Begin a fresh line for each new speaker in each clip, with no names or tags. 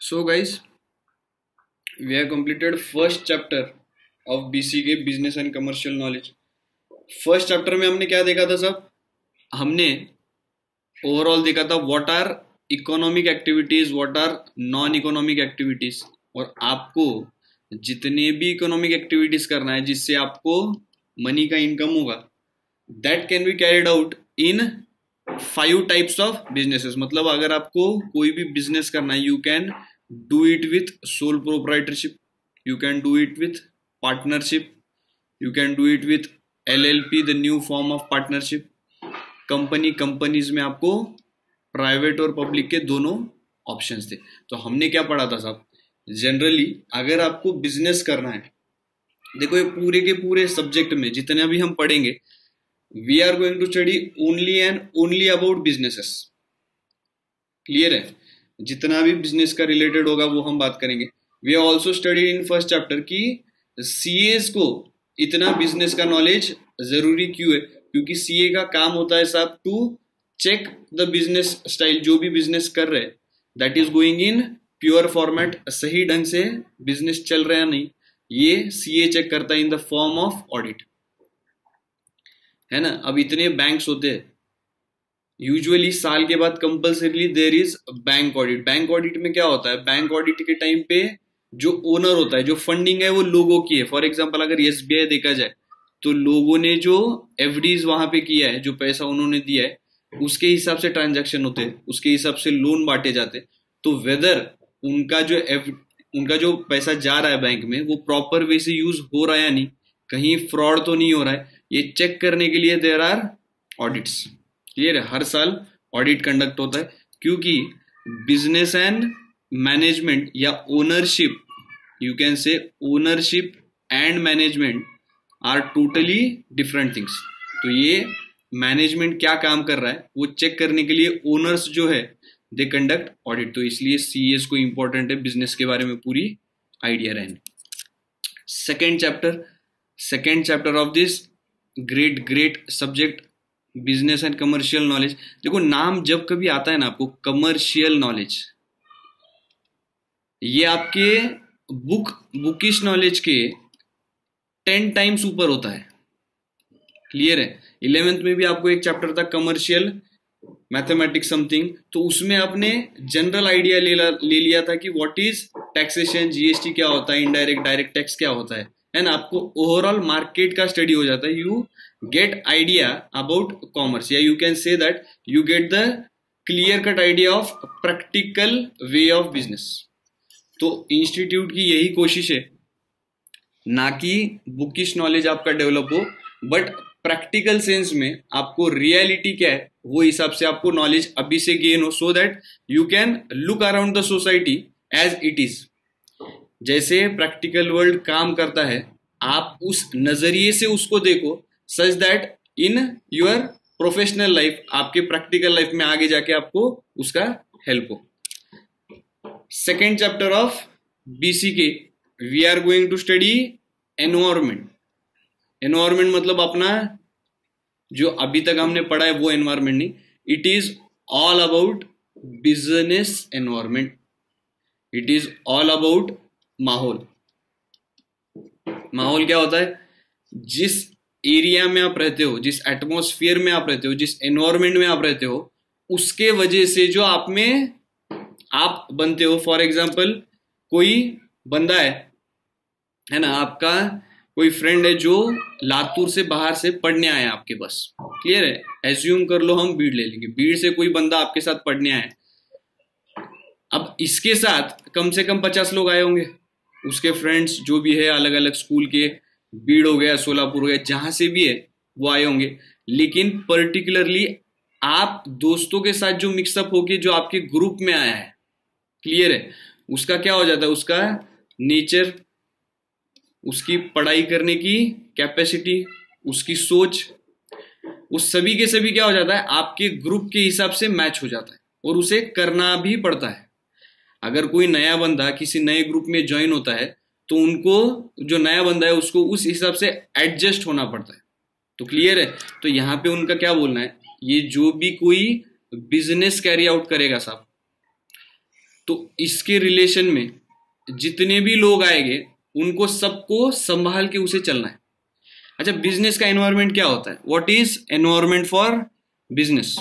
So guys, we have completed first chapter of BCK Business and Commercial Knowledge. First chapter में हमने क्या देखा था सब? हमने ओवरऑल देखा था what are economic activities, what are non economic activities, और आपको जितने भी इकोनॉमिक एक्टिविटीज करना है जिससे आपको मनी का इनकम होगा, that can be carried out in 5 types of businesses. मतलब अगर आपको कोई भी बिजनेस करना है, you can do it with sole proprietorship, you can do it with partnership, you can do it with LLP, the new form of partnership. Companies में आपको private और पब्लिक के दोनों ऑप्शंस थे. तो हमने क्या पढ़ा था साहब? जनरली अगर आपको बिजनेस करना है, देखो ये पूरे के पूरे सब्जेक्ट में जितने भी हम पढ़ेंगे, we are going to study only and only about businesses. Clear है? जितना भी बिजनेस का रिलेटेड होगा वो हम बात करेंगे. We are also study in first chapter की सीएस को इतना बिजनेस का नॉलेज जरूरी क्यों है, क्योंकि सीए का काम होता है साहब to check the business style. जो भी बिजनेस कर रहे हैं that is going in pure format, सही ढंग से बिजनेस चल रहा है नहीं, ये सीए चेक करता है in the form of audit, है ना. अब इतने बैंक्स होते हैं, यूजुअली साल के बाद compulsorily there is bank audit. Bank audit में क्या होता है? बैंक ऑडिट के टाइम पे जो ओनर होता है, जो फंडिंग है वो लोगों की है. फॉर एग्जांपल अगर एसबीआई देखा जाए तो लोगों ने जो एफडीज वहां पे किया है, जो पैसा उन्होंने दिया है, उसके हिसाब से ट्रांजैक्शन होते हैं, उसके हिसाब से लोन बांटे जाते हैं. तो वेदर उनका जो पैसा जा रहा है बैंक में वो प्रॉपर वे से यूज हो रहा है या नहीं, कहीं फ्रॉड तो नहीं हो रहा है, ये चेक करने के लिए देयर आर ऑडिट्स. क्लियर है? हर साल ऑडिट कंडक्ट होता है, क्योंकि बिजनेस एंड मैनेजमेंट या ownership, you can say ownership and management are totally different things. तो ये मैनेजमेंट क्या काम कर रहा है वो चेक करने के लिए ओनर्स जो है दे कंडक्ट ऑडिट. तो इसलिए सीएस को इंपॉर्टेंट है बिजनेस के बारे में पूरी आइडिया रहने. Second chapter of this great subject business and commercial knowledge. देखो नाम जब कभी आता है ना आपको कमर्शियल नॉलेज, ये आपके बुकिश नॉलेज के 10 टाइम्स ऊपर होता है. क्लियर है? 11th में भी आपको एक चैप्टर था कमर्शियल मैथमेटिक्स समथिंग, तो उसमें आपने जनरल आइडिया ले लिया था कि व्हाट इज टैक्सेशन, जीएसटी क्या होता है, इनडायरेक्ट डायरेक्ट टैक्स क्या होता है ना. आपको ओवरऑल मार्केट का स्टडी हो जाता है, you get idea about commerce, या you can say that you get the clear cut idea of practical way of business. तो इंस्टीट्यूट की यही कोशिश है, ना कि बुकिश नॉलेज आपका डेवलप हो, बट प्रैक्टिकल सेंस में आपको रियलिटी क्या है वो हिसाब से आपको नॉलेज अभी से गेन हो, so that you can look around the society as it is. जैसे प्रैक्टिकल वर्ल्ड काम करता है, आप उस नजरिए से उसको देखो, such that in your professional life, आपके प्रैक्टिकल लाइफ में आगे जाके आपको उसका हेल्प हो. Second chapter of BCK we are going to study environment. Environment मतलब अपना जो अभी तक हमने पढ़ा है वो एनवायरमेंट नहीं, it is all about business environment, it is all about माहौल. माहौल क्या होता है? जिस एरिया में आप रहते हो, जिस एटमॉस्फेयर में आप रहते हो, जिस एनवायरमेंट में आप रहते हो, उसके वजह से जो आप में आप बनते हो. फॉर एग्जाम्पल कोई बंदा है ना, आपका कोई फ्रेंड है जो लातूर से बाहर से पढ़ने आया आपके पास. क्लियर है? एज्यूम कर लो हम बीड़ ले लेंगे, बीड़ से कोई बंदा आपके साथ पढ़ने आया. अब इसके साथ कम से कम 50 लोग आए होंगे, उसके फ्रेंड्स जो भी है अलग अलग स्कूल के, बीड़ हो गया, सोलापुर हो गया, जहां से भी है वो आए होंगे. लेकिन पर्टिकुलरली आप दोस्तों के साथ जो मिक्सअप होके जो आपके ग्रुप में आया है, क्लियर है, उसका क्या हो जाता है, उसका नेचर, उसकी पढ़ाई करने की कैपेसिटी, उसकी सोच, उस सभी के सभी क्या हो जाता है, आपके ग्रुप के हिसाब से मैच हो जाता है, और उसे करना भी पड़ता है. अगर कोई नया बंदा किसी नए ग्रुप में ज्वाइन होता है तो उनको, जो नया बंदा है उसको उस हिसाब से एडजस्ट होना पड़ता है. तो क्लियर है? तो यहां पे उनका क्या बोलना है, ये जो भी कोई बिजनेस कैरी आउट करेगा साहब, तो इसके रिलेशन में जितने भी लोग आएंगे उनको सबको संभाल के उसे चलना है। अच्छा, बिजनेस का एनवायरनमेंट क्या होता है? What is environment for business?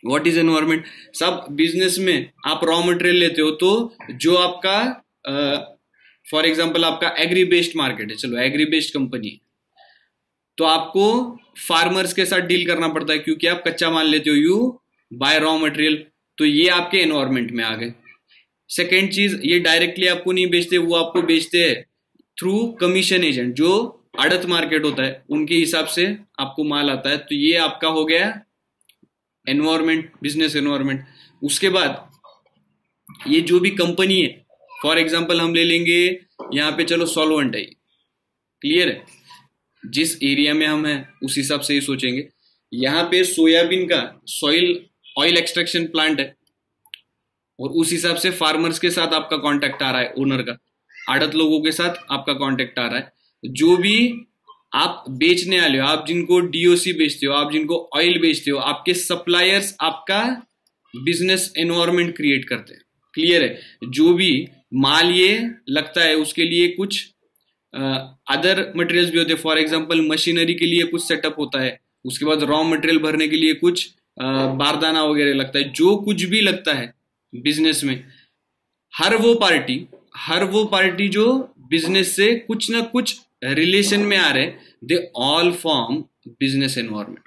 What is environment? सब बिजनेस में आप रॉ मटेरियल लेते हो, तो जो आपका फॉर एग्जांपल आपका एग्री बेस्ड मार्केट है, चलो एग्री बेस्ड कंपनी है, तो आपको फार्मर्स के साथ डील करना पड़ता है क्योंकि आप कच्चा माल लेते हो, यू बाय रॉ मटेरियल, तो ये आपके एनवायरनमेंट में आ गए। सेकेंड चीज, ये डायरेक्टली आपको नहीं बेचते, वो आपको बेचते हैं थ्रू कमीशन एजेंट, जो आड़त मार्केट होता है उनके हिसाब से आपको माल आता है, तो ये आपका हो गया एनवायरनमेंट, बिजनेस एनवायरनमेंट। उसके बाद ये जो भी कंपनी है, फॉर एग्जांपल हम ले लेंगे यहाँ पे, चलो सॉल्वेंट है, क्लियर है, जिस एरिया में हम हैं उस हिसाब से ही सोचेंगे। यहाँ पे सोयाबीन का सॉइल ऑयल एक्सट्रैक्शन प्लांट है, और उस हिसाब से फार्मर्स के साथ आपका कांटेक्ट आ रहा है, ओनर का, आड़त लोगों के साथ आपका कांटेक्ट आ रहा है। जो भी आप बेचने वाले हो, आप जिनको डीओसी बेचते हो, आप जिनको ऑयल बेचते हो, आपके सप्लायर्स आपका बिजनेस एनवायरनमेंट क्रिएट करते हैं, क्लियर है। जो भी माल ये लगता है उसके लिए कुछ अदर मटेरियल्स भी होते हैं, फॉर एग्जांपल मशीनरी के लिए कुछ सेटअप होता है, उसके बाद रॉ मटेरियल भरने के लिए कुछ बारदाना वगैरह लगता है, जो कुछ भी लगता है बिजनेस में, हर वो पार्टी जो बिजनेस से कुछ ना कुछ रिलेशन में आ रहे, they all form business environment.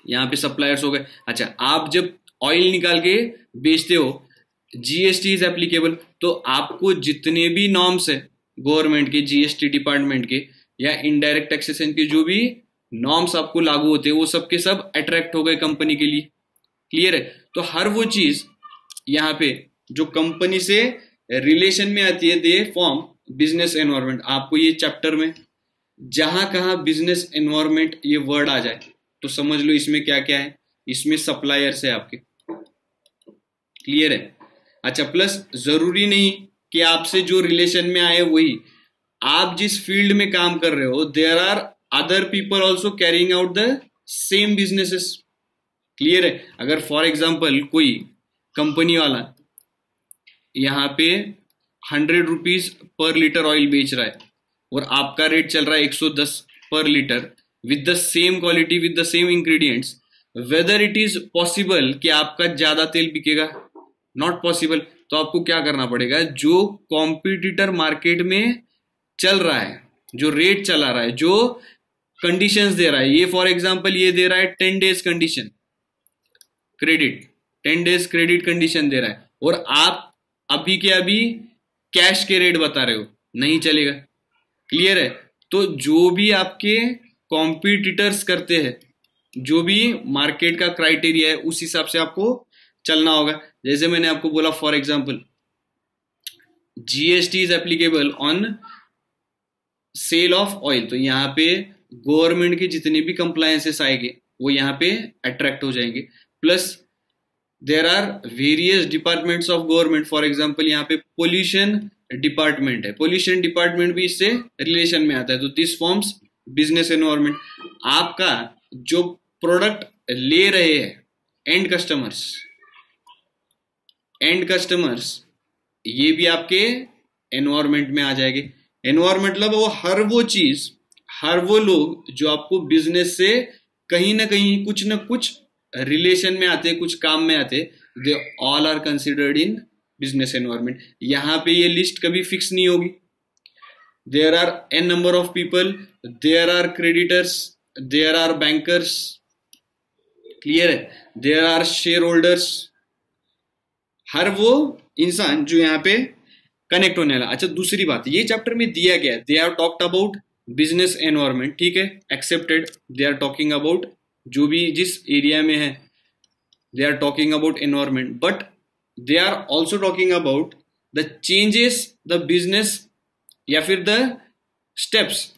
यहाँ पे सप्लायर्स हो गए। अच्छा, आप जब ऑयल निकाल के बेचते हो, जीएसटी इज एप्लीकेबल, तो आपको जितने भी नॉर्म्स है गवर्नमेंट के, जीएसटी डिपार्टमेंट के या इनडायरेक्ट टैक्सेशन के जो भी नॉर्म्स आपको लागू होते हैं, वो सब के सब अट्रैक्ट हो गए कंपनी के लिए, क्लियर है। तो हर वो चीज यहाँ पे जो कंपनी से रिलेशन में आती है, दे फॉर्म बिजनेस एनवायरनमेंट। आपको ये चैप्टर में जहां कहा बिजनेस एनवायरनमेंट ये वर्ड आ जाए तो समझ लो इसमें क्या क्या है। इसमें सप्लायर्स है आपके, क्लियर है। अच्छा, प्लस जरूरी नहीं कि आपसे जो रिलेशन में आए वही, आप जिस फील्ड में काम कर रहे हो, there are other people also carrying out the same businesses, clear है। अगर फॉर एग्जाम्पल कोई कंपनी वाला यहाँ पे 100 रुपीज पर लीटर ऑयल बेच रहा है और आपका रेट चल रहा है 110 पर litre, with the same quality, with the same ingredients, whether it is possible कि आपका ज्यादा तेल बिकेगा? Not possible. तो आपको क्या करना पड़ेगा, जो कॉम्पिटिटर मार्केट में चल रहा है, जो रेट चला रहा है, जो कंडीशंस दे रहा है, ये फॉर एग्जांपल ये दे रहा है 10 days condition credit, 10 days credit condition दे रहा है, और आप अभी के अभी कैश के रेट बता रहे हो, नहीं चलेगा, क्लियर है। तो जो भी आपके कॉम्पिटिटर्स करते हैं, जो भी मार्केट का क्राइटेरिया है, उस हिसाब से आपको चलना होगा। जैसे मैंने आपको बोला, for example GST is applicable on sale of oil, तो यहाँ पे गवर्नमेंट के जितने भी कंप्लायंसेस आएंगे वो यहाँ पे अट्रैक्ट हो जाएंगे। Plus there are various departments of government, for example यहाँ पे पोल्यूशन डिपार्टमेंट है, पोल्यूशन डिपार्टमेंट भी इससे रिलेशन में आता है, तो दिस फॉर्म्स बिजनेस एनवायरनमेंट। आपका जो प्रोडक्ट ले रहे हैं एंड कस्टमर्स, ये भी आपके एनवायरनमेंट में आ जाएंगे। एनवायरनमेंट मतलब वो हर वो चीज, हर वो लोग जो आपको बिजनेस से कहीं ना कहीं कुछ ना कुछ रिलेशन में आते, कुछ काम में आते, they all are considered in business environment. यहाँ पे ये लिस्ट कभी फिक्स नहीं होगी। There are an number of people, there are creditors, there are bankers, clear है, देयर आर शेयर होल्डर्स, हर वो इंसान जो यहाँ पे कनेक्ट होने वाला। अच्छा, दूसरी बात, ये चैप्टर में दिया गया है, they are talked about business environment, ठीक है, accepted. They are talking about जो भी जिस एरिया में है, they are talking about environment, but they are also talking about the changes the business या फिर the steps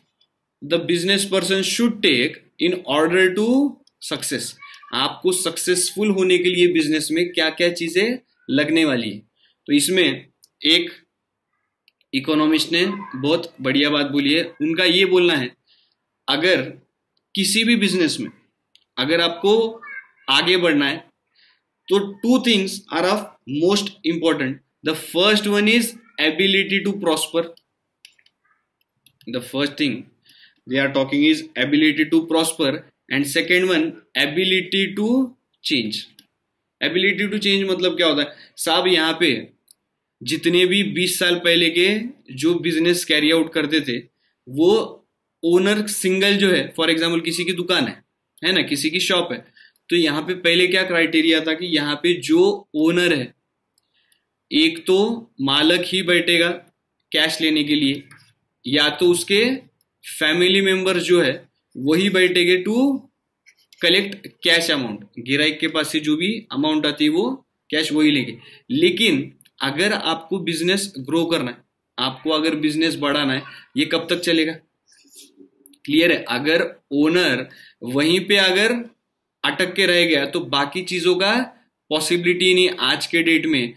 the business person should take in order to success. आपको successful होने के लिए बिजनेस में क्या क्या चीजें लगने वाली है। तो इसमें एक इकोनॉमिस्ट ने बहुत बढ़िया बात बोली है। उनका ये बोलना है, अगर किसी भी बिजनेस में अगर आपको आगे बढ़ना है तो two things are of most important. The first one is ability to prosper. The first thing they are talking is ability to prosper, and second one ability to change. Ability to change मतलब क्या होता है साहब? यहाँ पे जितने भी 20 साल पहले के जो बिजनेस कैरी आउट करते थे, वो ओनर सिंगल जो है, फॉर एग्जाम्पल किसी की दुकान है ना, किसी की शॉप है, तो यहाँ पे पहले क्या क्राइटेरिया था कि यहाँ पे जो ओनर है, एक तो मालिक ही बैठेगा कैश लेने के लिए, या तो उसके फैमिली मेंबर्स जो है वही बैठेंगे टू कलेक्ट कैश अमाउंट. गिराइक के पास से जो भी अमाउंट आती है वो कैश वही लेंगे. लेकिन अगर आपको बिजनेस ग्रो करना है, आपको अगर बिजनेस बढ़ाना है, ये कब तक चलेगा? क्लियर है? अगर ओनर वहीं पे अगर अटक के रह गया तो बाकी चीजों का पॉसिबिलिटी नहीं. आज के डेट में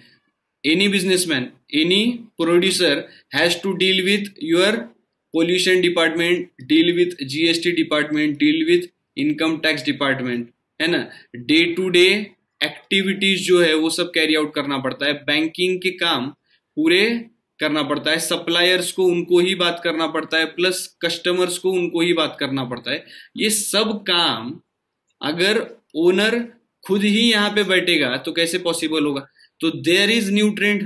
any businessman, any producer has to deal with your pollution department, deal with GST department, deal with income tax department, है ना. डे टू डे एक्टिविटीज जो है वो सब कैरी आउट करना पड़ता है. बैंकिंग के काम पूरे करना पड़ता है. सप्लायर्स को उनको ही बात करना पड़ता है, प्लस कस्टमर्स को उनको ही बात करना पड़ता है. ये सब काम अगर ओनर खुद ही यहाँ पे बैठेगा तो कैसे पॉसिबल होगा? तो there is new trend,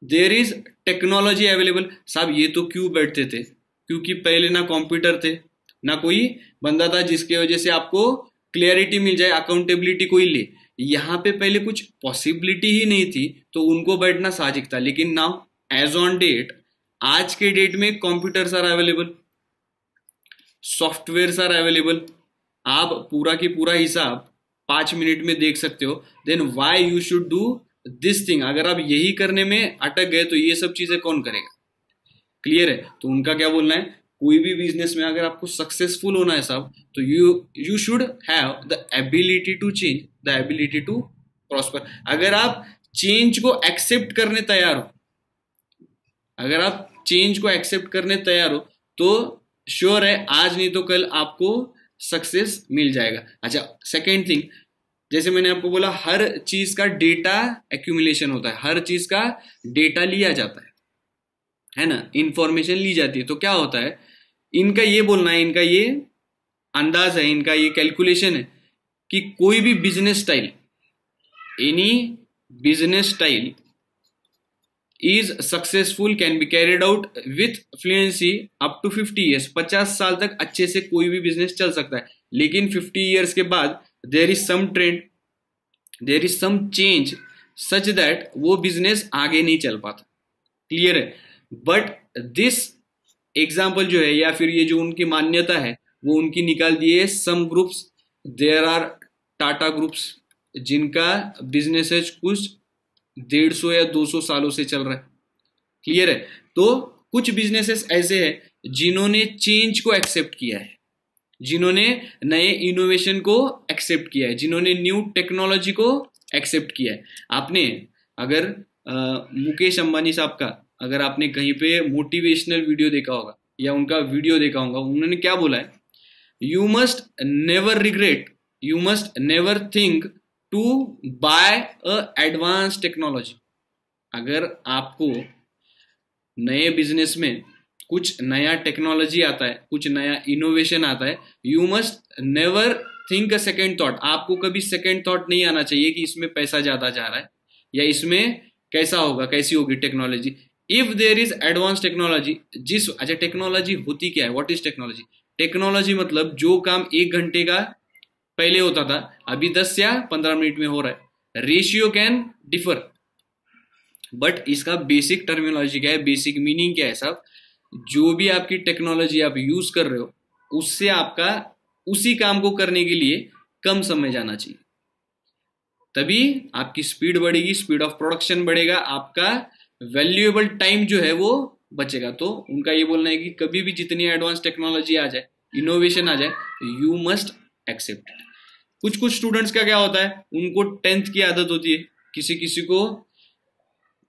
there is technology available. साहब ये तो क्यों बैठते थे? क्योंकि पहले ना कंप्यूटर थे, ना कोई बंदा था जिसके वजह से आपको क्लियरिटी मिल जाए, अकाउंटेबिलिटी कोई ले. यहाँ पे पहले कुछ पॉसिबिलिटी ही नहीं थी, तो उनको बैठना साजिक था. लेकिन नाउ एज ऑन डेट, आज के डेट में computers are available, software are available. आप पूरा की पूरा हिसाब 5 मिनट में देख सकते हो. Then why you should do this thing? अगर आप यही करने में अटक गए तो ये सब चीजें कौन करेगा? क्लियर है? तो उनका क्या बोलना है, कोई भी बिजनेस में अगर आपको सक्सेसफुल होना है साहब, तो you should have the ability to change, the ability to prosper. अगर आप चेंज को एक्सेप्ट करने तैयार हो, अगर आप चेंज को एक्सेप्ट करने तैयार हो, तो श्योर है आज नहीं तो कल आपको सक्सेस मिल जाएगा. अच्छा, सेकेंड थिंग, जैसे मैंने आपको बोला, हर चीज का डेटा एक्यूमुलेशन होता है, हर चीज का डेटा लिया जाता है ना, इंफॉर्मेशन ली जाती है. तो क्या होता है, इनका ये बोलना है, इनका ये अंदाज है, इनका ये कैलकुलेशन है कि कोई भी business style, any business style is successful can be carried out with fluency up to 50 years. 50 साल तक अच्छे से कोई भी बिजनेस चल सकता है. लेकिन 50 ईयर्स के बाद there is some trend, there is some change such that वो बिजनेस आगे नहीं चल पाता. क्लियर है? बट दिस एग्जाम्पल जो है, या फिर ये जो उनकी मान्यता है, वो उनकी निकाल दी है some groups. There are Tata groups जिनका बिजनेस कुछ 150 या 200 सालों से चल रहा है. क्लियर है? तो कुछ बिजनेसेस ऐसे हैं जिन्होंने चेंज को एक्सेप्ट किया है, जिन्होंने नए इनोवेशन को एक्सेप्ट किया है, जिन्होंने न्यू टेक्नोलॉजी को एक्सेप्ट किया है. आपने अगर मुकेश अंबानी साहब का अगर आपने कहीं पे मोटिवेशनल वीडियो देखा होगा या उनका वीडियो देखा होगा, उन्होंने क्या बोला है, you must never regret, you must never think to buy a advance technology. अगर आपको नए बिजनेस में कुछ नया टेक्नोलॉजी आता है, कुछ नया इनोवेशन आता है, you must never think a second thought. आपको कभी सेकेंड थॉट नहीं आना चाहिए कि इसमें पैसा ज्यादा जा रहा है या इसमें कैसा होगा, कैसी होगी technology. If there is advance technology, अच्छा टेक्नोलॉजी होती क्या है, व्हाट इज टेक्नोलॉजी? टेक्नोलॉजी मतलब जो काम 1 घंटे का पहले होता था, अभी 10 या 15 मिनट में हो रहा है. रेशियो कैन डिफर, बट इसका बेसिक टर्मिनोलॉजी क्या है, बेसिक मीनिंग क्या है साहब? जो भी आपकी टेक्नोलॉजी आप यूज कर रहे हो, उससे आपका उसी काम को करने के लिए कम समय जाना चाहिए, तभी आपकी स्पीड बढ़ेगी, स्पीड ऑफ प्रोडक्शन बढ़ेगा, आपका वैल्यूएबल टाइम जो है वो बचेगा. तो उनका ये बोलना है कि कभी भी जितनी एडवांस टेक्नोलॉजी आ जाए, इनोवेशन आ जाए, यू मस्ट एक्सेप्ट. कुछ कुछ स्टूडेंट्स का क्या होता है, उनको 10th की आदत होती है, किसी किसी को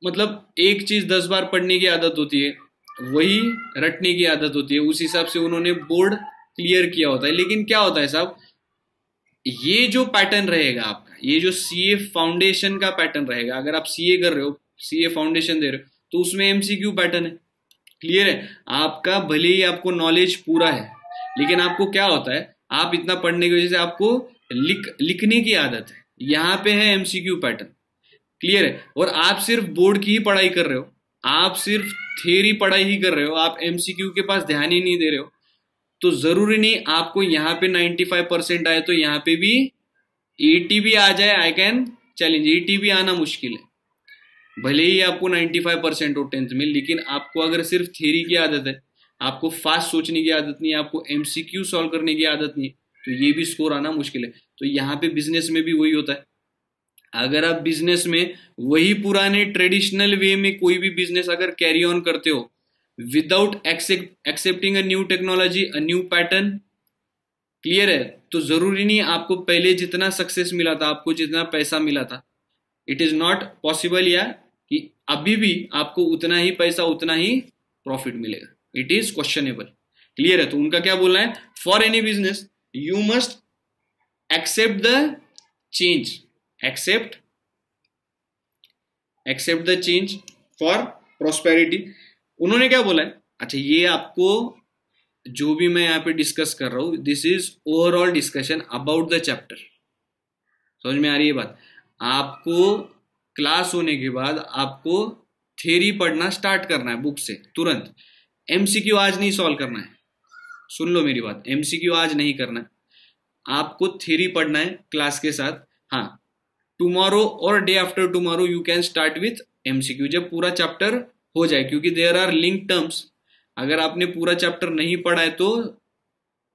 मतलब एक चीज 10 बार पढ़ने की आदत होती है, वही रटने की आदत होती है, उस हिसाब से उन्होंने बोर्ड क्लियर किया होता है. लेकिन क्या होता है साहब, ये जो पैटर्न रहेगा आपका, ये जो सीए फाउंडेशन का पैटर्न रहेगा, अगर आप सीए कर रहे हो, सीए फाउंडेशन दे रहे हो, तो उसमें एमसीक्यू पैटर्न है। क्लियर है? आपका भले ही आपको नॉलेज पूरा है, लेकिन आपको क्या होता है, आप इतना पढ़ने की वजह से आपको लिखने की आदत है। यहाँ पे है एमसीक्यू पैटर्न। क्लियर है? और आप सिर्फ बोर्ड की ही पढ़ाई कर रहे हो, आप सिर्फ थियरी पढ़ाई ही कर रहे हो, आप एमसीक्यू के पास ध्यान ही नहीं दे रहे हो, तो जरूरी नहीं आपको यहाँ पे 95% आए तो यहाँ पे भी 80 भी आ जाए। आई कैन चैलेंज, 80 भी आना मुश्किल है, भले ही आपको 95% हो 10th में, लेकिन आपको अगर सिर्फ थियरी की आदत है, आपको फास्ट सोचने की आदत नहीं है, आपको एमसीक्यू सॉल्व करने की आदत नहीं है, तो ये भी स्कोर आना मुश्किल है। तो यहाँ पे बिजनेस में भी वही होता है। अगर आप बिजनेस में वही पुराने ट्रेडिशनल वे में कोई भी बिजनेस अगर कैरी ऑन करते हो without accepting a new technology, a new pattern, clear है, तो जरूरी नहीं आपको पहले जितना सक्सेस मिला था, आपको जितना पैसा मिला था, इट इज नॉट पॉसिबल या कि अभी भी आपको उतना ही पैसा, उतना ही प्रॉफिट मिलेगा। It is questionable. क्लियर है? तो उनका क्या बोलना है, for any business you must accept the change, accept the change for prosperity. उन्होंने क्या बोला है, अच्छा ये आपको जो भी मैं यहाँ पे डिस्कस कर रहा हूं, this is overall discussion about the chapter. समझ में आ रही है बात? आपको क्लास होने के बाद आपको थ्योरी पढ़ना स्टार्ट करना है बुक से तुरंत। एमसीक्यू आज नहीं सॉल्व करना है, सुन लो मेरी बात, एमसीक्यू आज नहीं करना है, आपको थ्योरी पढ़ना है क्लास के साथ। हाँ, टुमारो और day after tomorrow you can start with MCQ, जब पूरा चैप्टर हो जाए, क्योंकि देयर आर लिंक टर्म्स। अगर आपने पूरा चैप्टर नहीं पढ़ा है तो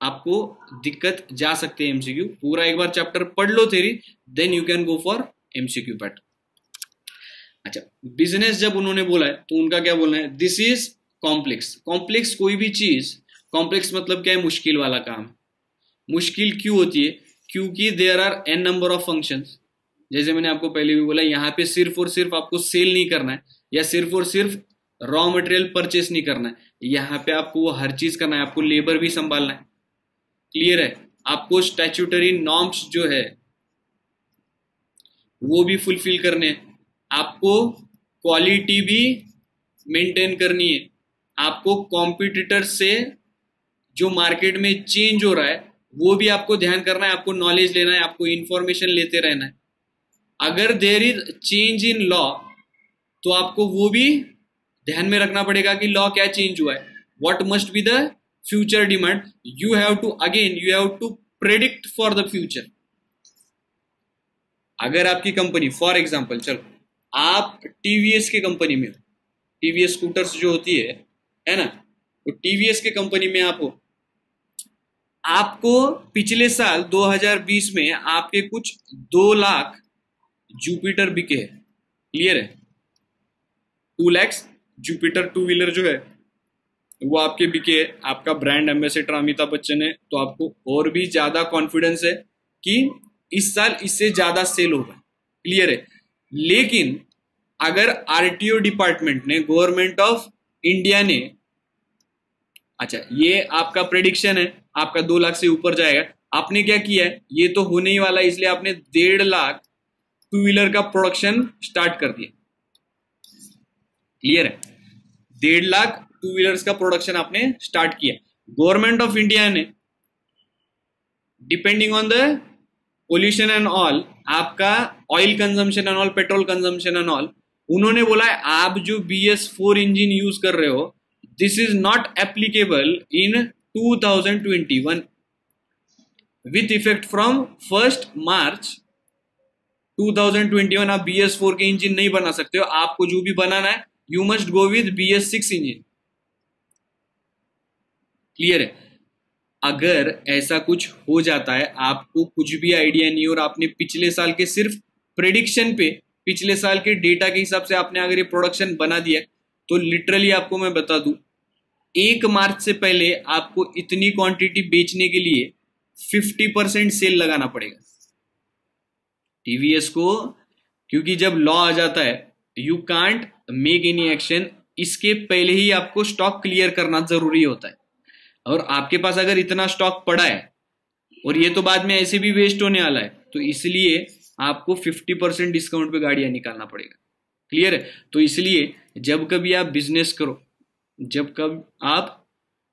आपको दिक्कत जा सकती है एमसीक्यू। पूरा एक बार चैप्टर पढ़ लो theory, then you can go for MCQ pattern. अच्छा, बिजनेस जब उन्होंने बोला है तो उनका क्या बोलना है, दिस इज कॉम्प्लेक्स। कॉम्प्लेक्स कोई भी चीज, कॉम्प्लेक्स मतलब क्या है, मुश्किल वाला काम। मुश्किल क्यों होती है, क्योंकि there are an number of functions. जैसे मैंने आपको पहले भी बोला, यहाँ पे सिर्फ और सिर्फ आपको सेल नहीं करना है, या सिर्फ और सिर्फ रॉ मटेरियल परचेस नहीं करना है, यहाँ पे आपको वो हर चीज करना है, आपको लेबर भी संभालना है। क्लियर है? आपको स्टैट्यूटरी नॉर्म्स जो है वो भी फुलफिल करने हैं, आपको क्वालिटी भी मेंटेन करनी है, आपको कॉम्पिटिटर से जो मार्केट में चेंज हो रहा है वो भी आपको ध्यान करना है, आपको नॉलेज लेना है, आपको इंफॉर्मेशन लेते रहना है। अगर there is change in law तो आपको वो भी ध्यान में रखना पड़ेगा कि लॉ क्या चेंज हुआ है, what must be the future demand. You have to predict for the future. अगर आपकी कंपनी, फॉर एग्जांपल, चलो आप टीवीएस के कंपनी में हो, टीवीएस स्कूटर्स जो होती है ना, तो टीवीएस के कंपनी में आप हो, आपको पिछले साल 2020 में आपके कुछ 2 लाख जुपिटर बिके हैं। क्लियर है? 2 लाख जुपिटर टू व्हीलर जो है वो आपके बिके है, आपका ब्रांड एम्बेसडर अमिताभ बच्चन है, तो आपको और भी ज्यादा कॉन्फिडेंस है कि इस साल इससे ज्यादा सेल होगा। क्लियर है? लेकिन अगर आरटीओ डिपार्टमेंट ने, गवर्नमेंट ऑफ इंडिया ने, अच्छा ये आपका प्रेडिक्शन है, आपका 2 लाख से ऊपर जाएगा, आपने क्या किया है, ये तो होने ही वाला है, इसलिए आपने 1.5 लाख टू व्हीलर का प्रोडक्शन स्टार्ट कर दिया। क्लियर है? 1.5 लाख टू व्हीलर्स का प्रोडक्शन आपने स्टार्ट किया। गवर्नमेंट ऑफ इंडिया ने, depending on the pollution and all, आपका oil consumption and all, petrol consumption and all, उन्होंने बोला है आप जो BS4 इंजन यूज कर रहे हो, this is not applicable in 2021 with effect from 1 मार्च 2021। आप BS4 के इंजन नहीं बना सकते हो, आपको जो भी बनाना है you must go with BS6 engine. Clear है? अगर ऐसा कुछ हो जाता है, आपको कुछ भी आइडिया नहीं और आपने पिछले साल के सिर्फ प्रेडिक्शन पे, पिछले साल के डेटा के हिसाब से आपने अगर ये प्रोडक्शन बना दिया, तो लिटरली आपको मैं बता दूं 1 मार्च से पहले आपको इतनी क्वांटिटी बेचने के लिए 50% सेल लगाना पड़ेगा टीवीएस को, क्योंकि जब लॉ आ जाता है you can't make any action, इसके पहले ही आपको स्टॉक क्लियर करना जरूरी होता है। और आपके पास अगर इतना स्टॉक पड़ा है और ये तो बाद में ऐसे भी वेस्ट होने वाला है, तो इसलिए आपको 50% डिस्काउंट पे गाड़ियां निकालना पड़ेगा। क्लियर है? तो इसलिए जब कभी आप बिजनेस करो, जब कब आप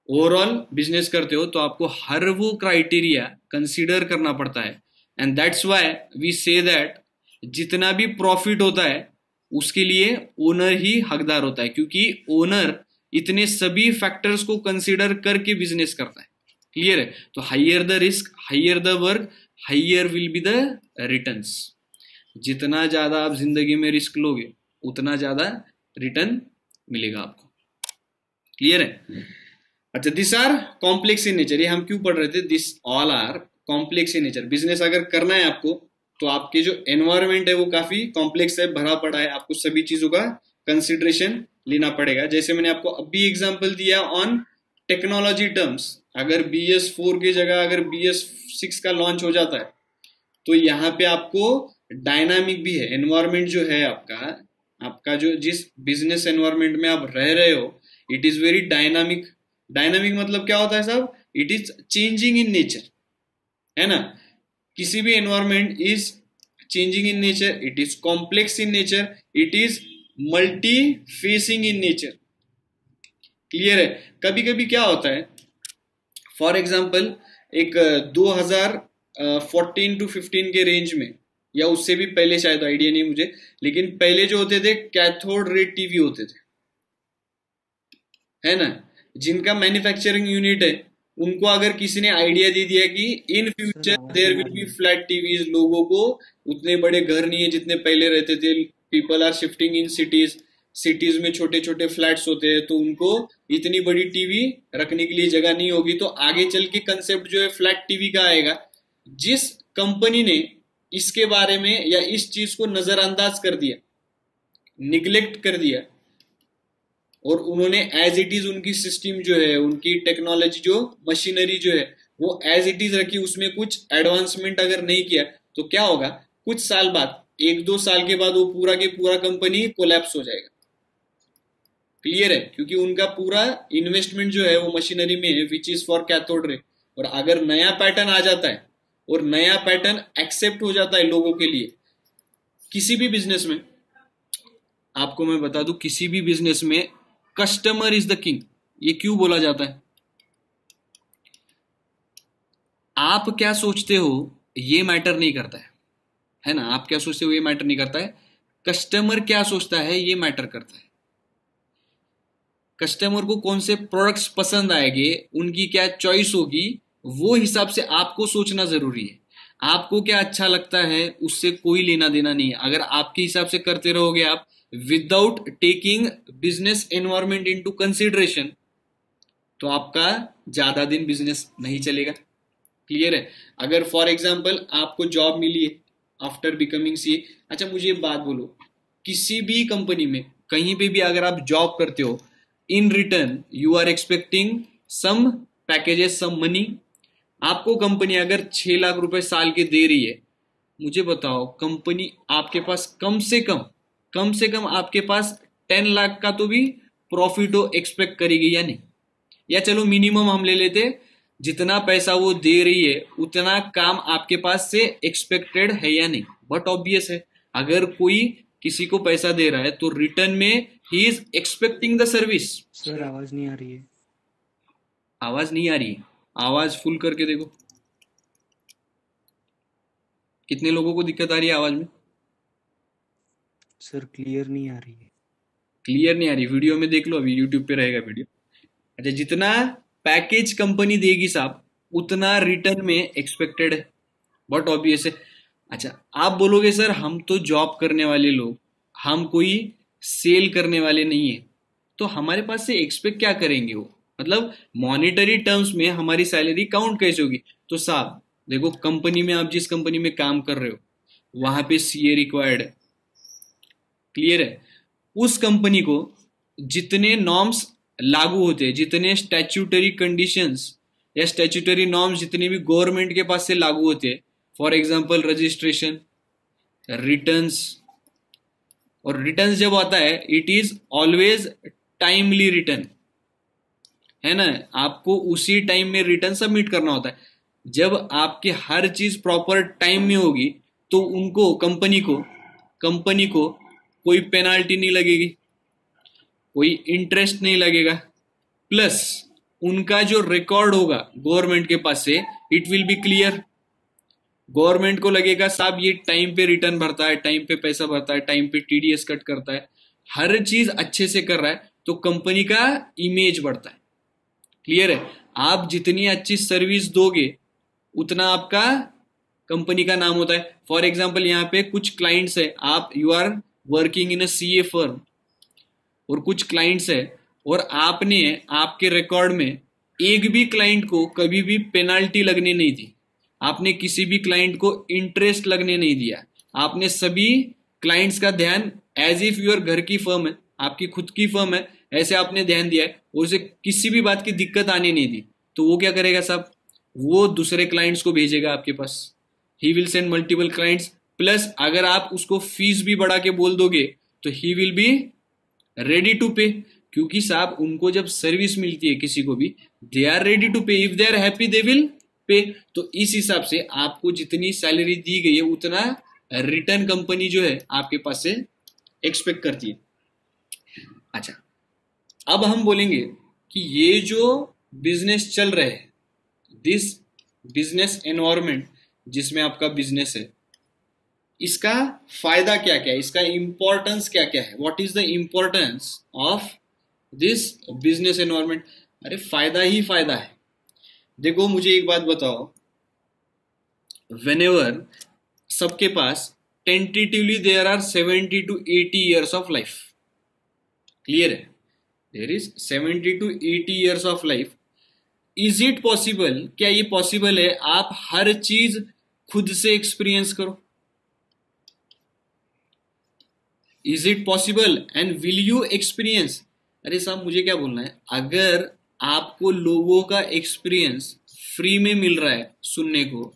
ओवरऑल बिजनेस करते हो, तो आपको हर वो क्राइटेरिया कंसीडर करना पड़ता है। And that's why we say that जितना भी प्रॉफिट होता है उसके लिए ओनर ही हकदार होता है, क्योंकि ओनर इतने सभी फैक्टर्स को कंसीडर करके बिजनेस करता है। क्लियर है? तो higher the risk, higher the work, higher will be the returns. जितना ज्यादा आप जिंदगी में रिस्क लोगे उतना ज्यादा रिटर्न मिलेगा आपको। क्लियर है? अच्छा, this are complex in nature. ये हम क्यों पढ़ रहे थे? This all are complex in nature. Business अगर करना है आपको तो आपके जो एनवायरमेंट है वो काफी कॉम्प्लेक्स है, भरा पड़ा है, आपको सभी चीजों का कंसिडरेशन लेना पड़ेगा। जैसे मैंने आपको अभी एग्जांपल दिया ऑन टेक्नोलॉजी टर्म्स, अगर BS4 की जगह अगर BS6 का लॉन्च हो जाता है तो यहाँ पे आपको डायनामिक भी है एनवायरमेंट जो है आपका जो जिस बिजनेस एनवायरमेंट में आप रह रहे हो, it is very dynamic. Dynamic मतलब क्या होता है साहब? It is changing in nature, है ना? किसी भी environment is changing in nature, it is complex in nature, it is multi facing in nature. Clear है? कभी कभी क्या होता है, फॉर एग्जाम्पल एक 2014 to 15 के रेंज में या उससे भी पहले, शायद आइडिया नहीं मुझे, लेकिन पहले जो होते थे कैथोड रे टीवी होते थे, है ना? जिनका मैन्युफैक्चरिंग यूनिट है उनको अगर किसी ने आइडिया दे दिया कि in future there will be flat TVs, लोगों को उतने बड़े घर नहीं है जितने पहले रहते थे, people are shifting in cities में छोटे छोटे फ्लैट्स होते हैं, तो उनको इतनी बड़ी टीवी रखने के लिए जगह नहीं होगी, तो आगे चल के कंसेप्ट जो है फ्लैट टीवी का आएगा। जिस कंपनी ने इसके बारे में या इस चीज को नजरअंदाज कर दिया, निग्लेक्ट कर दिया, और उन्होंने एज इट इज उनकी सिस्टम जो है, उनकी टेक्नोलॉजी जो मशीनरी जो है वो एज इट इज रखी, उसमें कुछ एडवांसमेंट अगर नहीं किया तो क्या होगा? कुछ साल बाद, 1-2 साल के बाद वो पूरा के पूरा कंपनी कोलैप्स हो जाएगा। क्लियर है? क्योंकि उनका पूरा इन्वेस्टमेंट जो है वो मशीनरी में है, which is for cathode ray. और अगर नया पैटर्न आ जाता है और नया पैटर्न एक्सेप्ट हो जाता है लोगों के लिए, किसी भी बिजनेस में, आपको मैं बता दूं, किसी भी बिजनेस में कस्टमर इज द किंग। ये क्यों बोला जाता है? आप क्या सोचते हो ये मैटर नहीं करता है ना? आप क्या सोचते हो ये मैटर नहीं करता है, कस्टमर क्या सोचता है ये मैटर करता है। कस्टमर को कौन से प्रोडक्ट्स पसंद आएंगे, उनकी क्या चॉइस होगी, वो हिसाब से आपको सोचना जरूरी है। आपको क्या अच्छा लगता है उससे कोई लेना देना नहीं है। अगर आपके हिसाब से करते रहोगे आप without taking business environment into consideration, तो आपका ज्यादा दिन बिजनेस नहीं चलेगा। क्लियर है? अगर फॉर एग्जांपल आपको जॉब मिली है आफ्टर बिकमिंग सीए, अच्छा मुझे ये बात बोलो, किसी भी कंपनी में कहीं पे भी अगर आप जॉब करते हो, in return you are expecting some packages, some money. आपको कंपनी अगर 6 लाख रुपए साल के दे रही है, मुझे बताओ कंपनी आपके पास कम से कम आपके पास 10 लाख का तो भी प्रॉफिट हो एक्सपेक्ट करेगी या नहीं? या चलो मिनिमम हम ले लेते, जितना पैसा वो दे रही है उतना काम आपके पास से एक्सपेक्टेड है या नहीं? बट ऑब्वियस है, अगर कोई किसी को पैसा दे रहा है तो रिटर्न में he is expecting the service.
Sir आवाज नहीं आ रही है।
आवाज नहीं आ रही है? आवाज फुल करके देखो, कितने लोगों को दिक्कत आ रही है आवाज में?
सर क्लियर नहीं आ रही है।
क्लियर नहीं आ रही? वीडियो में देख लो, अभी यूट्यूब पे रहेगा वीडियो। अच्छा, जितना पैकेज कंपनी देगी साहब उतना रिटर्न में एक्सपेक्टेड है, बट ऑब्वियस है। अच्छा, आप बोलोगे सर हम तो जॉब करने वाले लोग, हम कोई सेल करने वाले नहीं है, तो हमारे पास से एक्सपेक्ट क्या करेंगे वो? मतलब मॉनेटरी टर्म्स में हमारी सैलरी काउंट कैसे होगी? तो साहब देखो, कंपनी में आप जिस कंपनी में काम कर रहे हो वहां पे सीए रिक्वायर्ड है। क्लियर है? उस कंपनी को जितने नॉर्म्स लागू होते हैं, जितने स्टैट्यूटरी कंडीशंस या स्टैट्यूटरी नॉर्म्स जितने भी गवर्नमेंट के पास से लागू होते हैं, फॉर एग्जांपल रजिस्ट्रेशन, रिटर्न्स, और रिटर्न्स जब आता है it is always timely return, है ना? आपको उसी टाइम में रिटर्न सबमिट करना होता है। जब आपके हर चीज प्रॉपर टाइम में होगी तो उनको कंपनी को कोई पेनाल्टी नहीं लगेगी, कोई इंटरेस्ट नहीं लगेगा, प्लस उनका जो रिकॉर्ड होगा गवर्नमेंट के पास से it will B clear. Government को लगेगा साहब ये टाइम पे रिटर्न भरता है, टाइम पे पैसा भरता है, टाइम पे टीडीएस कट करता है, हर चीज अच्छे से कर रहा है, तो कंपनी का इमेज बढ़ता है। क्लियर है? आप जितनी अच्छी सर्विस दोगे उतना आपका कंपनी का नाम होता है। फॉर एग्जाम्पल यहाँ पे कुछ क्लाइंट्स है, आप you are working in a CA firm और कुछ क्लाइंट्स है और आपने आपके रिकॉर्ड में एक भी क्लाइंट को कभी भी पेनाल्टी लगने नहीं दी, आपने किसी भी क्लाइंट को इंटरेस्ट लगने नहीं दिया, आपने सभी क्लाइंट्स का ध्यान एज इफ यूर घर की फर्म है, आपकी खुद की फर्म है, ऐसे आपने ध्यान दिया है और उसे किसी भी बात की दिक्कत आने नहीं दी, तो वो क्या करेगा साहब? वो दूसरे क्लाइंट्स को भेजेगा आपके पास। He will send multiple clients, plus अगर आप उसको फीस भी बढ़ा के बोल दोगे तो he will be ready to pay, क्योंकि साहब उनको जब सर्विस मिलती है किसी को भी, they are ready to pay, if they are happy they will pay. तो इस हिसाब से आपको जितनी सैलरी दी गई है उतना रिटर्न कंपनी जो है आपके पास से एक्सपेक्ट करती है। अच्छा, अब हम बोलेंगे कि ये जो बिजनेस चल रहे हैं, दिस बिजनेस एनवायरमेंट जिसमें आपका बिजनेस है, इसका फायदा क्या क्या है, इसका इंपॉर्टेंस क्या क्या है, what is the importance of this business environment? अरे फायदा ही फायदा है। देखो मुझे एक बात बताओ, व्हेनेवर सबके पास tentatively there are 70 to 80 years of life, clear है? There is 70 to 80 years of life. Is it possible, क्या ये पॉसिबल है आप हर चीज खुद से एक्सपीरियंस करो? Is it possible and will you experience? अरे साहब मुझे क्या बोलना है, अगर आपको लोगों का एक्सपीरियंस फ्री में मिल रहा है सुनने को,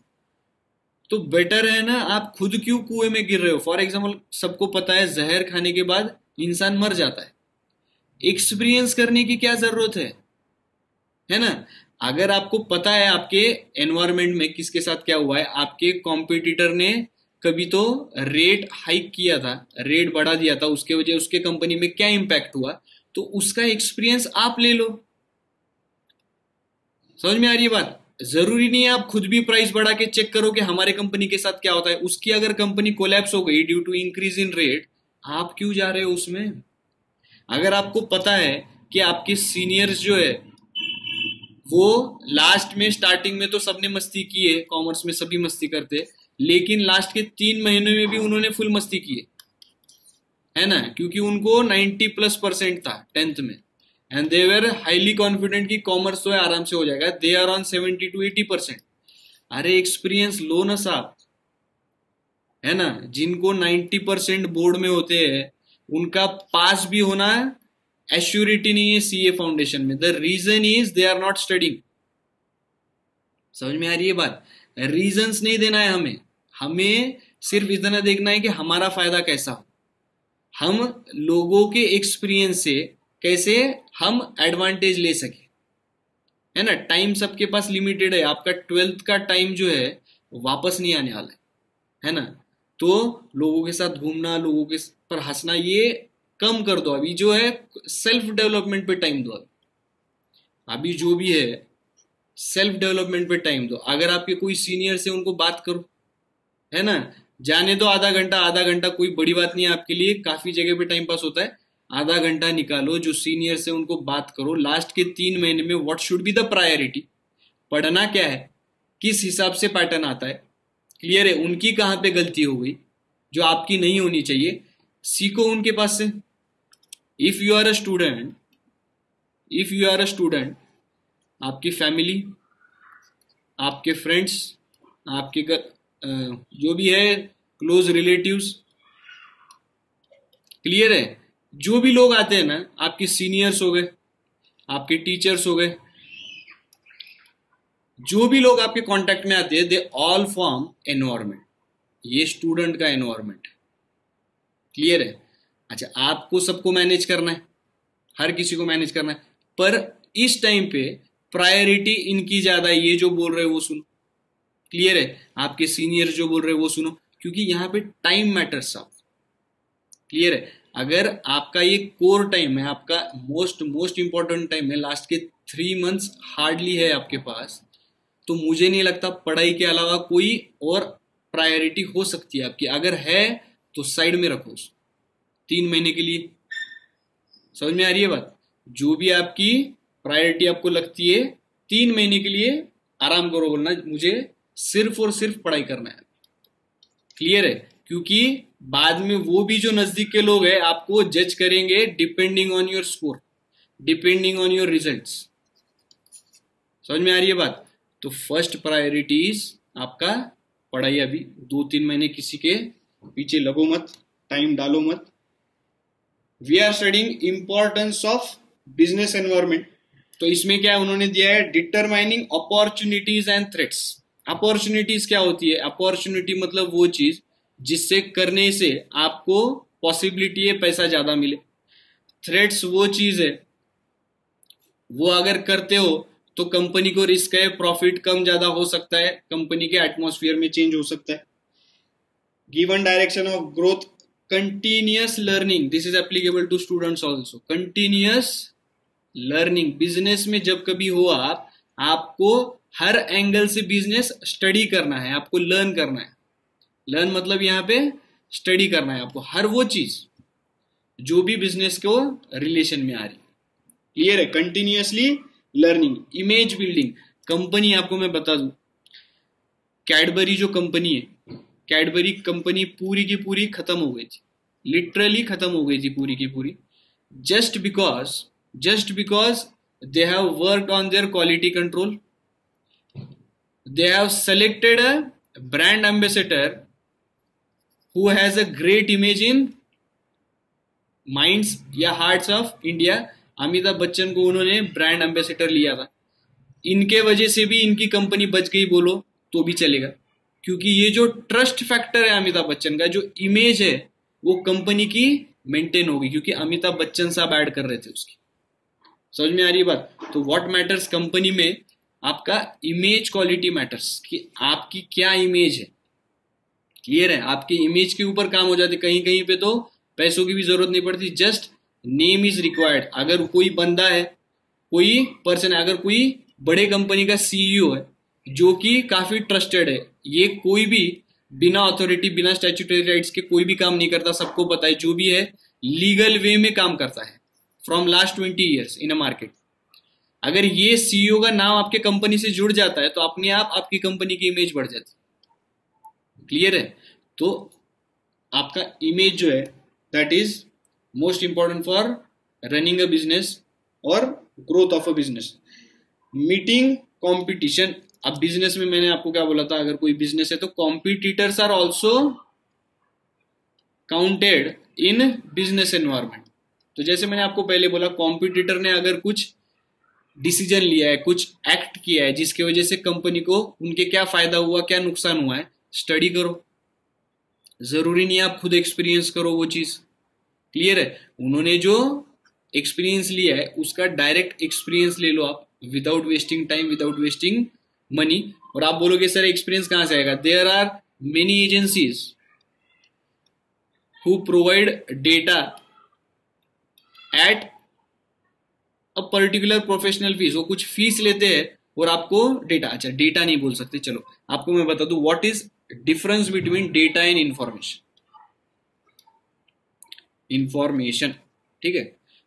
तो बेटर है ना, आप खुद क्यों कुएं में गिर रहे हो? फॉर एग्जाम्पल सबको पता है जहर खाने के बाद इंसान मर जाता है, एक्सपीरियंस करने की क्या जरूरत है ना? अगर आपको पता है आपके एनवायरमेंट में किसके साथ क्या हुआ है, आपके कॉम्पिटिटर ने कभी तो रेट हाइक किया था, रेट बढ़ा दिया था, उसके वजह उसके कंपनी में क्या इंपैक्ट हुआ, तो उसका एक्सपीरियंस आप ले लो। समझ में आ रही है बात? जरूरी नहीं है आप खुद भी प्राइस बढ़ा के चेक करो कि हमारे कंपनी के साथ क्या होता है। उसकी अगर कंपनी कोलैप्स हो गई due to increase in rate, आप क्यों जा रहे हो उसमें? अगर आपको पता है कि आपके सीनियर्स जो है वो लास्ट में, स्टार्टिंग में तो सबने मस्ती की है, कॉमर्स में सभी मस्ती करते, लेकिन लास्ट के 3 महीने में भी उन्होंने फुल मस्ती की है ना, क्योंकि उनको 90+% था 10th में, and they were highly confident कि कॉमर्स तो है आराम से हो जाएगा, दे आर ऑन 70 to 80%। अरे एक्सपीरियंस लो ना साहब, है ना? जिनको 90% बोर्ड में होते हैं उनका पास भी होना एश्योरिटी नहीं है सीए फाउंडेशन में। The reason is they are not studying. समझ में आ रही है बात? रीजंस नहीं देना है हमें, हमें सिर्फ इतना देखना है कि हमारा फायदा कैसा हो, हम लोगों के एक्सपीरियंस से कैसे हम एडवांटेज ले सके, है ना? टाइम सबके पास लिमिटेड है, आपका 12th का टाइम जो है वापस नहीं आने वाला है ना? तो लोगों के साथ घूमना, लोगों के पर हंसना, ये कम कर दो। अभी जो है सेल्फ डेवलपमेंट पे टाइम दो, अभी जो भी है सेल्फ डेवलपमेंट पे टाइम दो। अगर आपके कोई सीनियर से उनको बात करो, है ना? जाने दो आधा घंटा कोई बड़ी बात नहीं है आपके लिए, काफी जगह पे टाइम पास होता है। आधा घंटा निकालो, जो सीनियर से उनको बात करो, लास्ट के 3 महीने में what should be the priority, पढ़ना क्या है, किस हिसाब से पैटर्न आता है, क्लियर है? उनकी कहां पे गलती हो गई जो आपकी नहीं होनी चाहिए, सीखो उनके पास से। If you are a student, आपकी फैमिली, आपके फ्रेंड्स, आपके जो भी है क्लोज रिलेटिव्स, क्लियर है? जो भी लोग आते हैं ना, आपके सीनियर्स हो गए, आपके टीचर्स हो गए, जो भी लोग आपके कांटेक्ट में आते हैं, दे ऑल फॉर्म एनवायरमेंट। ये स्टूडेंट का एनवायरमेंट है, क्लियर है? अच्छा, आपको सबको मैनेज करना है, हर किसी को मैनेज करना है, पर इस टाइम पे प्रायोरिटी इनकी ज्यादा है, ये जो बोल रहे हो वो सुनो, क्लियर है? आपके सीनियर जो बोल रहे हैं वो सुनो, क्योंकि यहाँ पे टाइम मैटर्स आप। क्लियर है? अगर आपका ये कोर टाइम है, आपका मोस्ट इंपॉर्टेंट टाइम है, लास्ट के 3 मंथ्स हार्डली है आपके पास, तो मुझे नहीं लगता पढ़ाई के अलावा कोई और प्रायोरिटी हो सकती है आपकी। अगर है तो साइड में रखो उस 3 महीने के लिए। समझ में आ रही है बात? जो भी आपकी प्रायोरिटी आपको लगती है, 3 महीने के लिए आराम करो, बोलना मुझे सिर्फ और सिर्फ पढ़ाई करना है। क्लियर है? क्योंकि बाद में वो भी जो नजदीक के लोग हैं आपको जज करेंगे depending on your score, depending on your results. समझ में आ रही है बात? तो फर्स्ट प्रायोरिटीज आपका पढ़ाई। अभी 2-3 महीने किसी के पीछे लगो मत, टाइम डालो मत। We are studying importance of business environment. तो इसमें क्या उन्होंने दिया है, determining opportunities and threats. Opportunities क्या होती है? अपॉर्चुनिटी मतलब वो चीज जिससे करने से आपको पॉसिबिलिटी है पैसा ज्यादा मिले। थ्रेट्स वो चीज है, वो अगर करते हो तो कंपनी को रिस्क है, प्रॉफिट कम ज्यादा हो सकता है, कंपनी के एटमॉस्फेयर में चेंज हो सकता है। Given direction of growth, continuous learning, this is applicable to students also. Continuous learning, business में जब कभी हो आपको हर एंगल से बिजनेस स्टडी करना है, आपको लर्न करना है। लर्न मतलब यहाँ पे स्टडी करना है आपको, हर वो चीज जो भी बिजनेस को रिलेशन में आ रही है। क्लियर है? Continuously learning. Image building, company आपको मैं बता दूं, कैडबरी जो कंपनी है, कैडबरी कंपनी पूरी की पूरी खत्म हो गई थी, लिटरली खत्म हो गई थी पूरी की पूरी, just because they have worked on their quality control. They have selected a brand ambassador who has a great image in minds या hearts of India. Amitabh Bachchan को उन्होंने ब्रांड एम्बेसडर लिया था, इनके वजह से भी इनकी कंपनी बच गई बोलो तो भी चलेगा, क्योंकि ये जो ट्रस्ट फैक्टर है अमिताभ बच्चन का, जो इमेज है वो कंपनी की मेंटेन होगी, क्योंकि अमिताभ बच्चन साहब ऐड कर रहे थे उसकी। समझ में आ रही है बात? तो व्हाट मैटर्स कंपनी में, आपका इमेज क्वालिटी मैटर्स, कि आपकी क्या इमेज है। क्लियर है? आपकी इमेज के ऊपर काम हो जाती, कहीं कहीं पे तो पैसों की भी जरूरत नहीं पड़ती, जस्ट नेम इज रिक्वायर्ड। अगर कोई बंदा है, कोई पर्सन है, अगर कोई बड़े कंपनी का सीईओ है जो कि काफी ट्रस्टेड है, ये कोई भी बिना अथॉरिटी, बिना स्टैट्यूटरी राइट्स के कोई भी काम नहीं करता, सबको पता है, जो भी है लीगल वे में काम करता है from last 20 years in a market. अगर ये सीईओ का नाम आपके कंपनी से जुड़ जाता है तो अपने आप आपकी कंपनी की इमेज बढ़ जाती है। क्लियर है? तो आपका इमेज जो है that is most important for running a business और growth of a business. Meeting competition, अब बिजनेस में मैंने आपको क्या बोला था, अगर कोई बिजनेस है तो competitors are also counted in business environment. तो जैसे मैंने आपको पहले बोला, कॉम्पिटिटर ने अगर कुछ डिसीजन लिया है, कुछ एक्ट किया है जिसकी वजह से कंपनी को उनके क्या फायदा हुआ, क्या नुकसान हुआ है, स्टडी करो। जरूरी नहीं आप खुद एक्सपीरियंस करो वो चीज। क्लियर है? उन्होंने जो एक्सपीरियंस लिया है उसका डायरेक्ट एक्सपीरियंस ले लो आप, without wasting time, without wasting money. और आप बोलोगे सर एक्सपीरियंस कहां से आएगा? There are many agencies who provide data at a particular professional fees. वो कुछ फीस लेते हैं और आपको डेटा, अच्छा डेटा नहीं बोल सकते, चलो आपको मैं बता दूं what is difference between data and information. Information, ठीक है?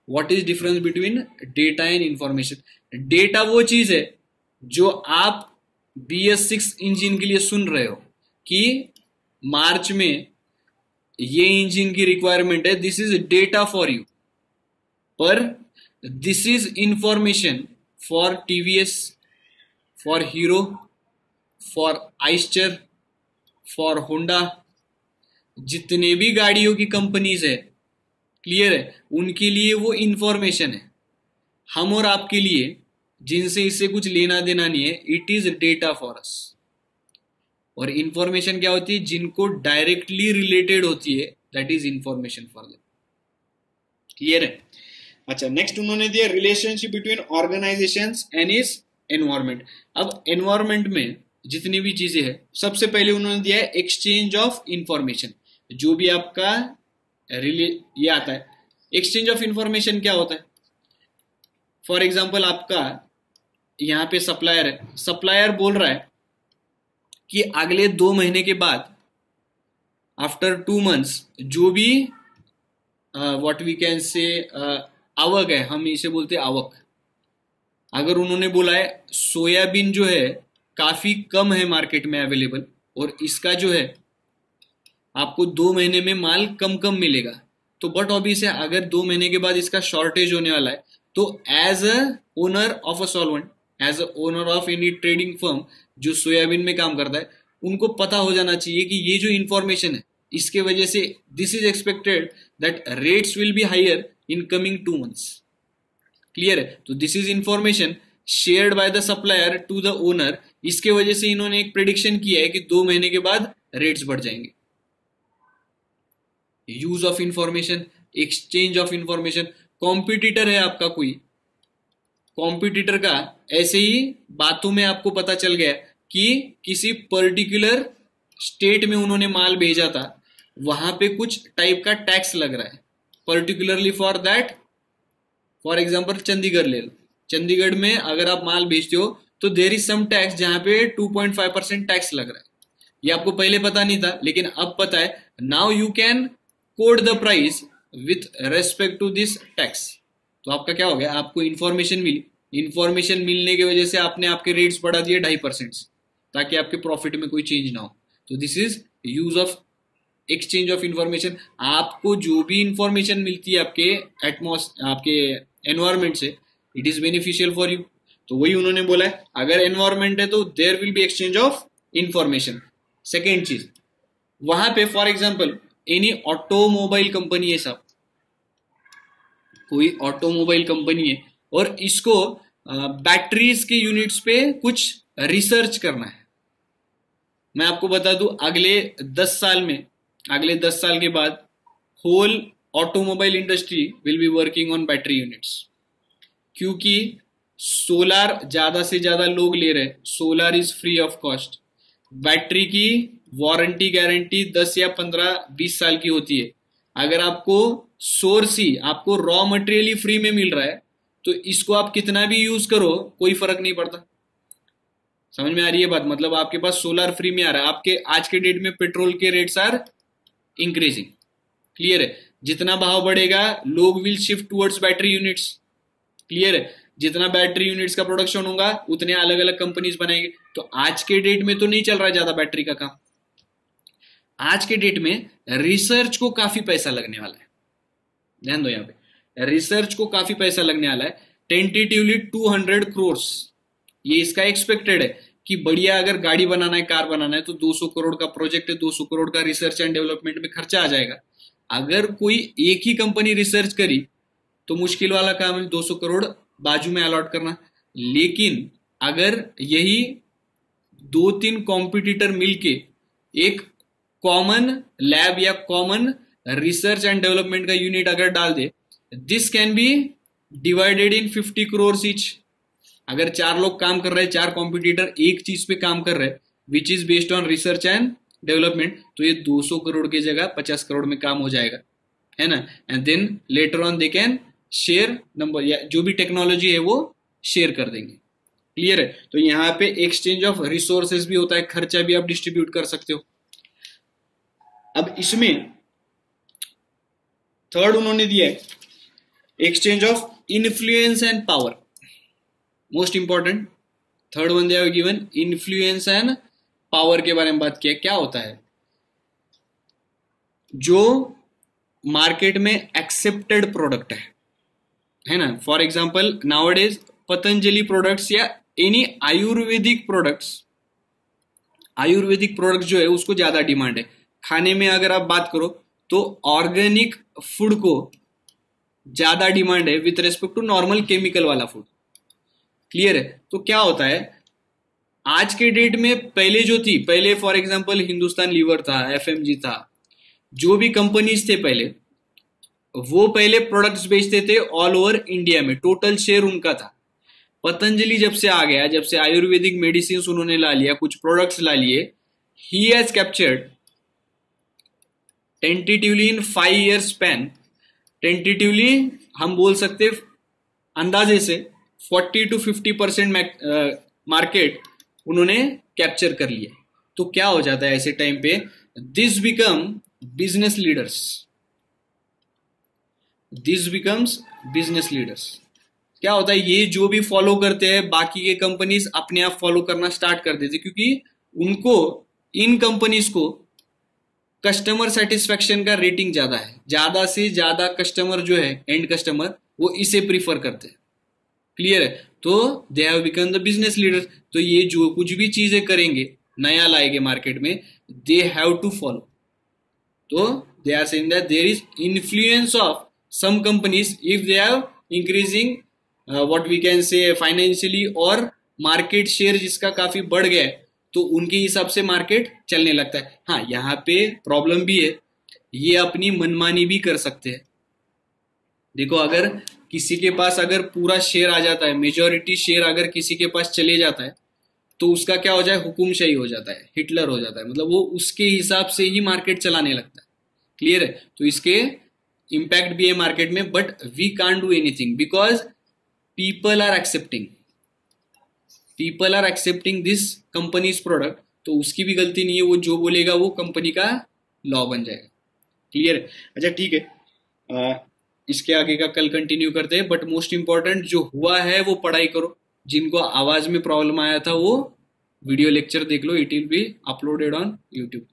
What is difference between data and information? Data वो चीज है जो आप BS6 इंजन के लिए सुन रहे हो कि मार्च में ये इंजन की रिक्वायरमेंट है, this is data for you, पर this is information for TVS, for Hero, for Eicher, for Honda, जितने भी गाड़ियों की कंपनीज है, क्लियर है, उनके लिए वो इंफॉर्मेशन है। हम और आपके लिए जिनसे इससे कुछ लेना देना नहीं है, it is data for us. और इंफॉर्मेशन क्या होती है? जिनको डायरेक्टली रिलेटेड होती है, that is information for them. Clear है? अच्छा, नेक्स्ट उन्होंने दिया relationship between organisations and is environment. अब एनवायरमेंट में जितनी भी चीजें हैं, सबसे पहले उन्होंने दिया है एक्सचेंज ऑफ इंफॉर्मेशन। जो भी आपका ये आता है, एक्सचेंज ऑफ इंफॉर्मेशन क्या होता है? फॉर एग्जाम्पल आपका यहाँ पे सप्लायर है, सप्लायर बोल रहा है कि अगले 2 महीने के बाद, आफ्टर 2 months, जो भी व्हाट वी कैन से आवक है, हम इसे बोलते हैं आवक। अगर उन्होंने बोला है सोयाबीन जो है काफी कम है मार्केट में अवेलेबल, और इसका जो है आपको 2 महीने में माल कम कम मिलेगा, तो बट ऑब्वियस है अगर 2 महीने के बाद इसका शॉर्टेज होने वाला है, तो as a owner of a solvent, as a owner of any trading firm जो सोयाबीन में काम करता है, उनको पता हो जाना चाहिए कि ये जो इंफॉर्मेशन है, इसके वजह से this is expected that rates will be higher in coming 2 months। Clear है? तो this is information shared by the supplier to the owner. इसके वजह से इन्होंने एक प्रेडिक्शन किया है कि 2 महीने के बाद रेट्स बढ़ जाएंगे। Use of information, exchange of information. Competitor है आपका कोई, कॉम्पिटिटर का ऐसे ही बातों में आपको पता चल गया कि किसी पर्टिकुलर स्टेट में उन्होंने माल भेजा था, वहां पे कुछ टाइप का टैक्स लग रहा है particularly for that. For example Chandigarh ले लो, चंडीगढ़ में अगर आप माल भेजते हो तो देयर इज सम टैक्स जहां पे 2.5% टैक्स लग रहा है। ये आपको पहले पता नहीं था, लेकिन अब पता है। Now you can code the price with respect to this tax. तो आपका क्या हो गया, आपको इंफॉर्मेशन मिली, इंफॉर्मेशन मिलने की वजह से आपने आपके रेट्स बढ़ा दिए 2.5%, ताकि आपके प्रॉफिट में कोई चेंज ना हो। तो this is use of exchange of information. आपको जो भी इंफॉर्मेशन मिलती है आपके एनवायरमेंट से, it is beneficial for you. तो वही उन्होंने बोला है, अगर एनवायरमेंट है तो there will be exchange of information. Second चीज, वहां पे for example any automobile company है साहब, कोई ऑटोमोबाइल कंपनी है और इसको बैटरीज के यूनिट्स पे कुछ रिसर्च करना है। मैं आपको बता दूं, अगले 10 साल में, अगले 10 साल के बाद whole automobile industry will be working on battery units, क्योंकि सोलार ज्यादा से ज्यादा लोग ले रहे, solar is free of cost. Battery की वारंटी गारंटी 10 या 15-20 साल की होती है। अगर आपको सोर्स ही, आपको रॉ मटेरियल ही फ्री में मिल रहा है, तो इसको आप कितना भी यूज करो कोई फर्क नहीं पड़ता। समझ में आ रही है बात? मतलब आपके पास सोलार फ्री में आ रहा है, आपके आज के डेट में पेट्रोल के रेट्स आर इंक्रीजिंग। क्लियर है? जितना भाव बढ़ेगा लोग will shift towards battery units. Clear है? जितना बैटरी यूनिट्स का प्रोडक्शन होगा उतने अलग अलग कंपनीज बनाएंगे। तो आज के डेट में तो नहीं चल रहा है ज्यादा बैटरी का काम। आज के डेट में रिसर्च को काफी पैसा लगने वाला है। ध्यान दो, यहाँ पे रिसर्च को काफी पैसा लगने वाला है। टेंटेटिवली 200 crores ये इसका एक्सपेक्टेड है कि बढ़िया अगर गाड़ी बनाना है, कार बनाना है, तो 200 करोड़ का प्रोजेक्ट है, 200 करोड़ का रिसर्च एंड डेवलपमेंट में खर्चा आ जाएगा। अगर कोई एक ही कंपनी रिसर्च करी तो मुश्किल वाला काम है 200 करोड़ बाजू में अलॉट करना। लेकिन अगर यही 2-3 कॉम्पिटिटर मिलके एक कॉमन लैब या कॉमन रिसर्च एंड डेवलपमेंट का यूनिट अगर डाल दे, this can be divided in 50 crores each. अगर 4 लोग काम कर रहे हैं, 4 कॉम्पिटिटर एक चीज पे काम कर रहे हैं which is based on research and development, तो ये 200 करोड़ की जगह 50 करोड़ में काम हो जाएगा, है ना। And then later on they can share number, या जो भी टेक्नोलॉजी है वो शेयर कर देंगे। क्लियर है? तो यहाँ पे एक्सचेंज ऑफ रिसोर्सेज भी होता है, खर्चा भी आप डिस्ट्रीब्यूट कर सकते हो। अब इसमें थर्ड उन्होंने दिया है exchange of influence and power. Most important, third one they have given influence and power के बारे में बात किया। क्या होता है? जो मार्केट में एक्सेप्टेड प्रोडक्ट है ना। For example nowadays Patanjali products या any Ayurvedic products, Ayurvedic products जो है उसको ज्यादा डिमांड है। खाने में अगर आप बात करो तो ऑर्गेनिक फूड को ज्यादा डिमांड है with respect to normal chemical वाला फूड। क्लियर है? तो क्या होता है आज के डेट में, पहले जो थी, पहले फॉर एग्जांपल हिंदुस्तान लीवर था, एफएमजी था, जो भी कंपनीज थे पहले, वो पहले प्रोडक्ट्स बेचते थे ऑल ओवर इंडिया में, टोटल शेयर उनका था। पतंजलि जब से आ गया, जब से आयुर्वेदिक मेडिसिन उन्होंने ला लिया, कुछ प्रोडक्ट्स ला लिए, he has captured tentatively in 5 year span, tentatively हम बोल सकते अंदाजे से 40 to 50% मार्केट उन्होंने कैप्चर कर लिया। तो क्या हो जाता है ऐसे टाइम पे, this become business leaders, this becomes business leaders. क्या होता है, ये जो भी फॉलो करते हैं बाकी के कंपनीज अपने आप फॉलो करना स्टार्ट कर देते, क्योंकि उनको, इन कंपनीज को कस्टमर सेटिस्फेक्शन का रेटिंग ज्यादा है, ज्यादा से ज्यादा कस्टमर जो है, एंड कस्टमर, वो इसे प्रीफर करते हैं। क्लियर है? तो they have become the business leader. तो ये जो कुछ भी चीजें करेंगे, नया लाएंगे मार्केट में, दे हैव टू फॉलो। तो they are saying that there is influence of some companies if they have increasing what we can say financially, और मार्केट शेयर जिसका काफी बढ़ गया है, तो उनके हिसाब से मार्केट चलने लगता है। हाँ, यहाँ पे प्रॉब्लम भी है, ये अपनी मनमानी भी कर सकते हैं। देखो, अगर किसी के पास अगर पूरा शेयर आ जाता है, मेजॉरिटी शेयर अगर किसी के पास चले जाता है, तो उसका क्या हो जाए, हुकुमशाही हो जाता है, हिटलर हो जाता है, मतलब वो उसके हिसाब से ही मार्केट चलाने लगता है। क्लियर है? तो इसके इम्पैक्ट भी है मार्केट में, but we can't do anything because people are accepting, people are accepting this companies product. तो उसकी भी गलती नहीं है, वो जो बोलेगा वो कंपनी का लॉ बन जाएगा। क्लियर है? अच्छा, ठीक है, इसके आगे का कल कंटिन्यू करते हैं, बट मोस्ट इंपॉर्टेंट जो हुआ है वो पढ़ाई करो। जिनको आवाज में प्रॉब्लम आया था वो वीडियो लेक्चर देख लो, it will be uploaded on YouTube.